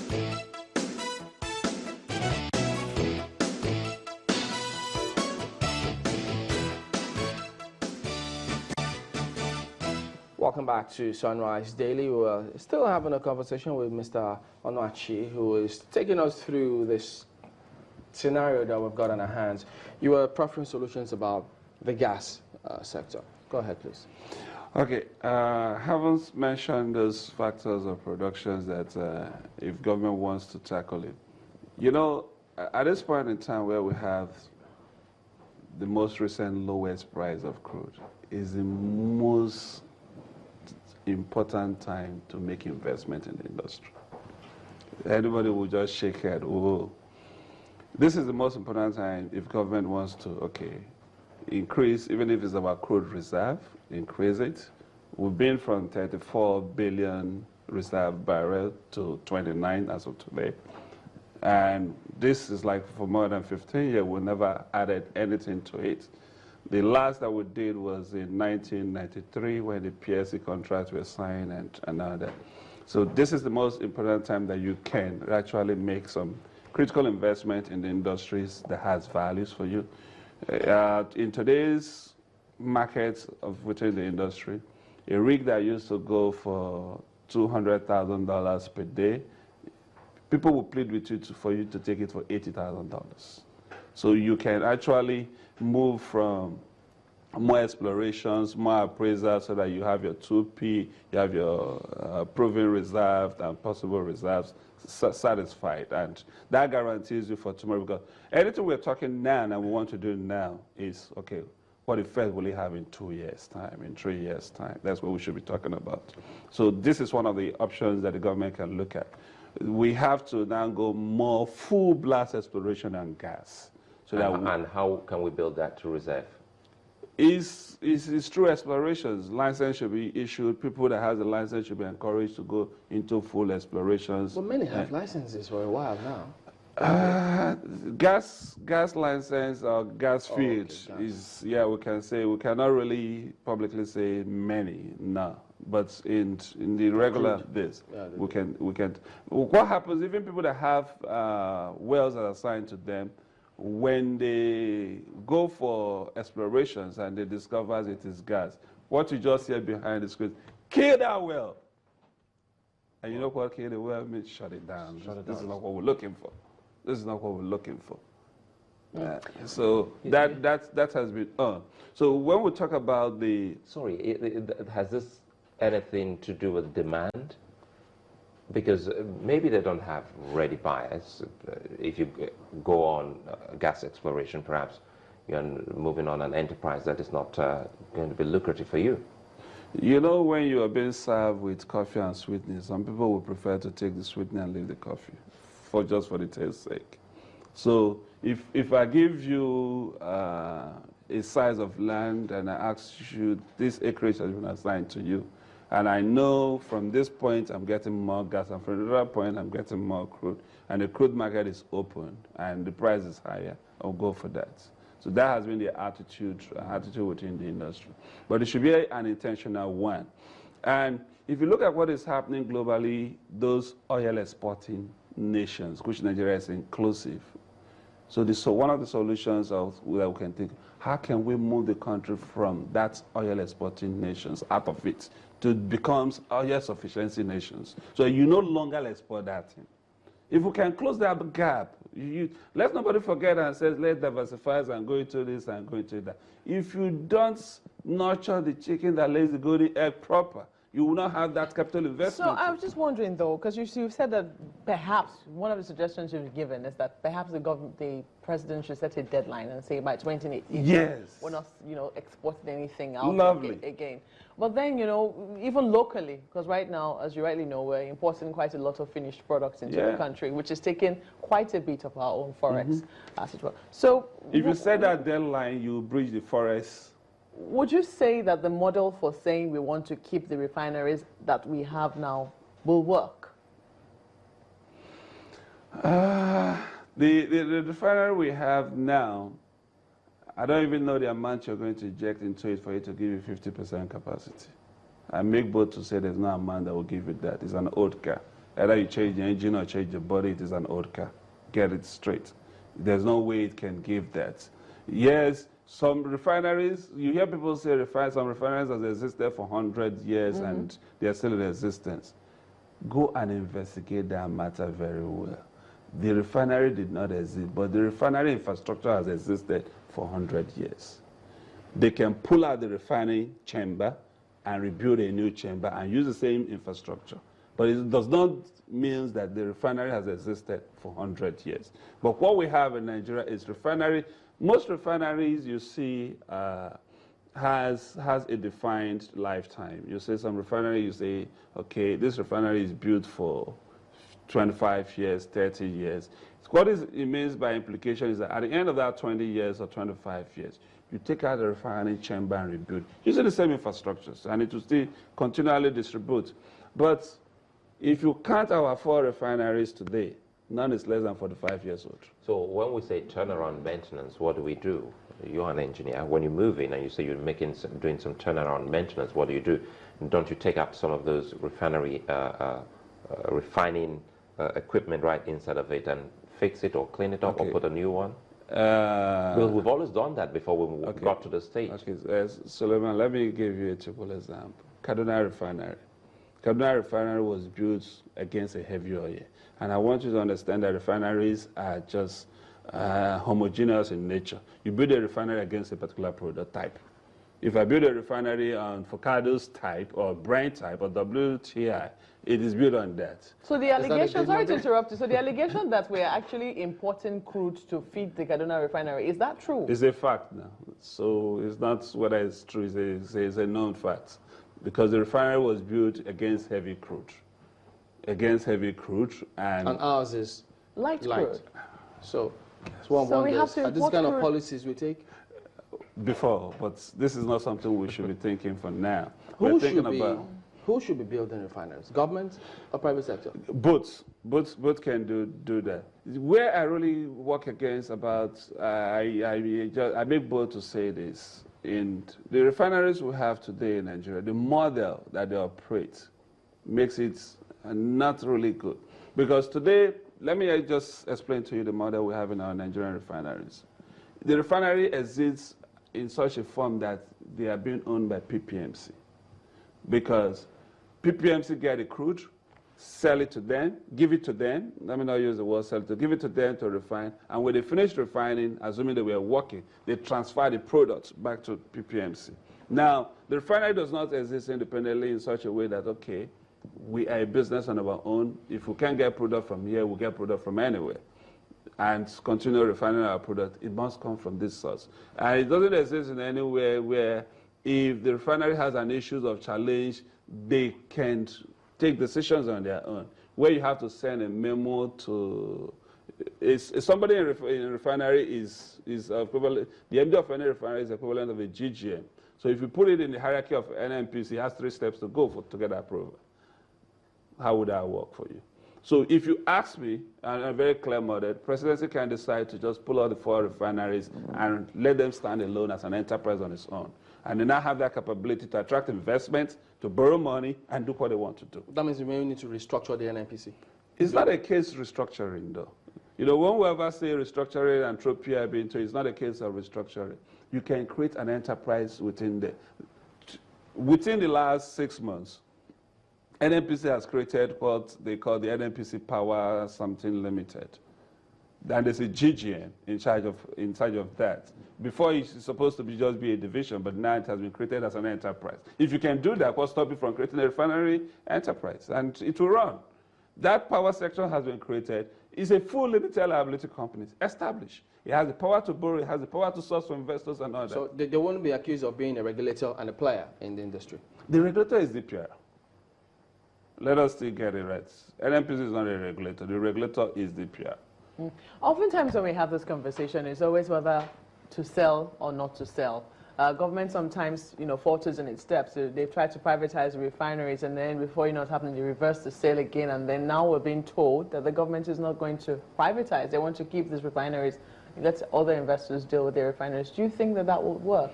Welcome back to Sunrise Daily. We're still having a conversation with Mr. Nnachi, who is taking us through this scenario that we've got on our hands. You were proffering solutions about the gas sector. Go ahead, please. Okay, haven't mentioned those factors of productions that if government wants to tackle it. You know, at this point in time where we have the most recent lowest price of crude is the most important time to make investment in the industry. Anybody will just shake head, oh. This is the most important time if government wants to, okay, increase, even if it's about crude reserve, increase it. We've been from 34 billion reserve barrel to 29 as of today. And this is like for more than 15 years, we never added anything to it. The last that we did was in 1993 when the PSC contracts were signed and all that. So this is the most important time that you can actually make some critical investment in the industries that has values for you. In today's market within the industry, a rig that used to go for $200,000 per day, people will plead with you for you to take it for $80,000. So you can actually move from more explorations, more appraisals, so that you have your 2P, you have your proven reserves and possible reserves satisfied. And that guarantees you for tomorrow, because anything we're talking now and we want to do now is, okay, what effect will it have in 2 years' time, in 3 years' time? That's what we should be talking about. So this is one of the options that the government can look at. We have to now go more full blast exploration and gas. So and how can we build that to reserve? It's through explorations. License should be issued. People that have the license should be encouraged to go into full explorations. Well, many have licenses for a while now. Gas license or gas field is, yeah, we can say, we cannot really publicly say many, no. But in the regular days, we can. What happens, even people that have wells that are assigned to them, when they go for explorations and they discover it is gas, what you just hear behind the screen, kill that well. And you know what kill the well means? Shut it down. This is not what we're looking for. This is not what we're looking for. So that has been on. So when we talk about the... Sorry, has this anything to do with demand? Because maybe they don't have ready buyers. If you go on gas exploration, perhaps you're moving on an enterprise that is not going to be lucrative for you. You know, when you are being served with coffee and sweetening, some people would prefer to take the sweetening and leave the coffee, just for the taste's sake. So if I give you a size of land and I ask you, this acreage has been assigned to you, and I know from this point I'm getting more gas, and from the other point I'm getting more crude, and the crude market is open and the price is higher, I'll go for that. So that has been the attitude within the industry. But it should be an intentional one. And if you look at what is happening globally, those oil exporting nations, which Nigeria is inclusive, so one of the solutions that we can think, how can we move the country from that oil exporting nations out of it to become oil sufficiency nations? So you no longer export that thing. If we can close that gap, let nobody forget and say, let's diversify and go into this and go into that. If you don't nurture the chicken that lays the golden egg proper, you will not have that capital investment. So I was just wondering, though, because you've said that perhaps one of the suggestions you've given is that perhaps the president should set a deadline and say by 2018, yes, we're not, exporting anything out again. But then, even locally, because right now, as you rightly know, we're importing quite a lot of finished products into the country, which is taking quite a bit of our own forex, as it were. So if you set that deadline, you bridge the forex. Would you say that the model for saying we want to keep the refineries that we have now will work? The refinery we have now, I don't even know the amount you're going to inject into it for it to give you 50% capacity. I make bold to say there's no amount that will give it that. It's an old car. Either you change the engine or change the body, it is an old car. Get it straight. There's no way it can give that. Yes, some refineries, you hear people say some refineries have existed for 100 years and they are still in existence. Go and investigate that matter very well. The refinery did not exist, but the refinery infrastructure has existed for 100 years. They can pull out the refining chamber and rebuild a new chamber and use the same infrastructure. But it does not mean that the refinery has existed for 100 years. But what we have in Nigeria is refinery. Most refineries you see has a defined lifetime. You say some refinery, you say, okay, this refinery is built for 25 years, 30 years. What it means by implication is that at the end of that 20 years or 25 years, you take out the refining chamber and rebuild using the same infrastructures, and it will still continually distribute. But if you count our 4 refineries today, none is less than 45 years old. So when we say turnaround maintenance, what do we do? You're an engineer. When you move in and you say you're doing some turnaround maintenance, what do you do? Don't you take up some of those refinery refining equipment right inside of it and fix it or clean it up or put a new one? Well, we've always done that before we got to the stage. Okay, Suleiman, let me give you a typical example. Kaduna Refinery. Kaduna Refinery was built against a heavy oil. And I want you to understand that refineries are just homogeneous in nature. You build a refinery against a particular product type. If I build a refinery on Focado's type or Brent type or WTI, it is built on that. So the allegation, sorry to interrupt you, so the allegation that we're actually importing crude to feed the Kaduna refinery, is that true? It's a fact now. So it's not whether it's true, it's a known fact. Because the refinery was built against heavy crude. And ours is light crude. So one so we have to are these kind of policies we take? Before, but this is not something we should be thinking for now. Who should be building refineries? Government or private sector? Both can do that. Where I really work against about, I make bold to say this. In the refineries we have today in Nigeria, the model that they operate makes it not really good. Because today, let me just explain to you the model we have in our Nigerian refineries. The refinery exists in such a form that they are being owned by PPMC. Because PPMC get the crude, sell it to them, give it to them, let me not use the word sell, to give it to them to refine, and when they finish refining, assuming they were working, they transfer the products back to PPMC. Now, the refinery does not exist independently in such a way that, okay, we are a business on our own. If we can't get product from here, we'll get product from anywhere. And continue refining our product, it must come from this source. And it doesn't exist in anywhere where if the refinery has an issue of challenge, they can't take decisions on their own. Where you have to send a memo to, somebody in a refinery is equivalent, the MD of any refinery is equivalent of a GGM. So if you put it in the hierarchy of NNPC, it has 3 steps to go to get approval. How would that work for you? So if you ask me, and I'm very clear-minded, presidency can decide to just pull out the 4 refineries and let them stand alone as an enterprise on its own. And they now have that capability to attract investment, to borrow money, and do what they want to do. That means we may need to restructure the NNPC. It's not a case restructuring, though. You know, when we ever say restructuring and throw PIB into it, it's not a case of restructuring. You can create an enterprise within the last 6 months. NNPC has created what they call the NNPC Power Something Limited. And there's a GGN in charge of that. Before it's supposed to just be a division, but now it has been created as an enterprise. If you can do that, what's stopping you from creating a refinery enterprise? And it will run. That power section has been created. It's a full limited liability company, established. It has the power to borrow, it has the power to source for investors and all that. So they won't be accused of being a regulator and a player in the industry? The regulator is DPR. Let us still get it right. NNPC is not a regulator. The regulator is DPR. Oftentimes when we have this conversation, it's always whether to sell or not to sell. Government sometimes, falters in its steps. They've tried to privatize the refineries, and then before you know what's happening, they reverse the sale again, and then now we're being told that the government is not going to privatize. They want to keep these refineries, let other investors deal with their refineries. Do you think that will work?